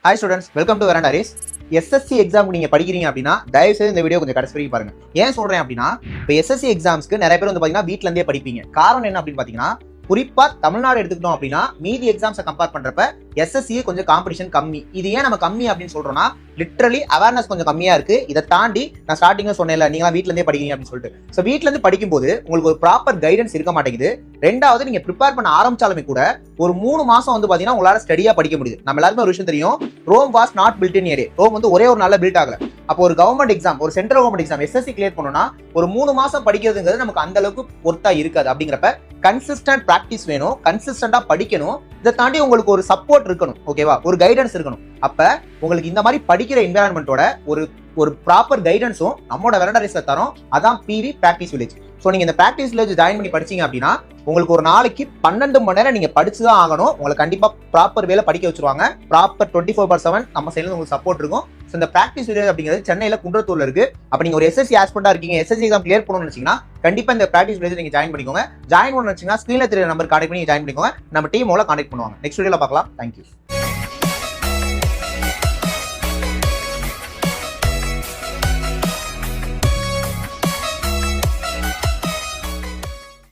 Hi students, welcome to Veranda Race. SSC exam நீங்க படிக்கிறீங்க அப்படின்னா தயவு செய்து இந்த வீடியோ கொஞ்சம் கடைசி வரைக்கும் பாருங்க. ஏன் சொல்றேன் அப்படின்னா இப்போ SSC எக்ஸாம்ஸ்க்கு நிறைய பேர் வந்து பாத்தீங்கன்னா வீட்ல இருந்தே படிப்பீங்க. காரணம் என்ன அப்படின்னு பாத்தீங்கன்னா குறிப்பா தமிழ்நாடு எடுத்துக்கிட்டோம் அப்படின்னா மீதி எக்ஸாம்ஸை கம்பேர் பண்றப்ப SSC கொஞ்சம் காம்படிஷன் கம்மி. இது ஏன் நம்ம கம்மி அப்படின்னு சொல்றோம்னா லிட்டரலி அவேர்னஸ் கொஞ்சம் கம்மியா இருக்கு. இதை தாண்டி நான் ஸ்டார்டிங்ல சொன்னேன்ல நீங்க வீட்ல இருந்தே படிக்கிறீங்க அப்படின்னு சொல்லிட்டு. ஸோ வீட்ல இருந்து படிக்கும்போது உங்களுக்கு ஒரு ப்ராப்பர் கைடன்ஸ் இருக்க மாட்டேங்குது. ரெண்டாவது நீங்க ப்ரிப்பேர் பண்ண ஆரம்பிச்சாலுமே கூட ஒரு 3 மாசம் வந்து பாத்தீங்கன்னா உங்களால ஸ்டடியா படிக்க முடியுது. நம்ம எல்லாருமே ஒரு விஷயம் தெரியும், Rome was not built in a. Rome வந்து ஒரே ஒரு நாள்ல பில்ட் ஆகல. அப்போ ஒரு கவர்மெண்ட் எக்ஸாம், ஒரு central government exam SSC clear பண்ணணும்னா ஒரு 3 மாசம் படிக்கிறதுங்கிறது நமக்கு அந்த அளவுக்கு பொறுத்தா இருக்காது. அப்படிங்கிறப்ப கன்சிஸ்டன்ட் பிராக்டிஸ் வேணும், கன்சிஸ்டன்டா படிக்கணும். இதை தாண்டி உங்களுக்கு ஒரு சப்போர்ட் இருக்கணும், ஓகேவா, ஒரு கைடன்ஸ் இருக்கணும். அப்ப உங்களுக்கு இந்த மாதிரி படிக்கிற என்விரான்மெண்டோட ஒரு ப்ராப்பர் கைடன்ஸும் நம்மளோட வெரண்டா ரேஸ்ல தரோம். அதான் PV பிராக்டிஸ் வில்லேஜ். ஸோ நீங்க இந்த பிராக்டிஸ் வில்லேஜ் ஜாயின் பண்ணி படிச்சீங்க அப்படின்னா உங்களுக்கு ஒரு நாளைக்கு 12 மணி நேரம் நீங்க படிச்சுதான் ஆகணும். உங்களை கண்டிப்பா ப்ராப்பர் வேலை படிக்க வச்சிருவாங்க. ப்ராப்பர் 24/7 நம்ம சைட்ல உங்களுக்கு சப்போர்ட் இருக்கும். ஸோ இந்த பிராக்டிஸ் வில்லேஜ் அப்படிங்கிறது சென்னையில குன்றத்தூர்ல இருக்கு. அப்ப நீங்க ஒரு SSC ஆஸ்பிரண்டா இருக்கீங்க, SSC எக்ஸாம் கிளியர் பண்ணணும்னு நினைச்சீங்கன்னா கண்டிப்பா இந்த பிராக்டிஸ் வில்லேஜ் நீங்க ஜாயின் பண்ணிக்கோங்க. ஜாயின் பண்ணணும்னு நினைச்சீங்கன்னா ஸ்கிரீன்ல தெரிய நம்பர் கான்டெக்ட் பண்ணி ஜாயின் பண்ணிக்கோங்க. நம்ம டீம் மூலம் கான்டெக்ட் பண்ணுவாங்க. நெக்ஸ்ட் வீடியோல பார்க்கலாம். தேங்க்யூ.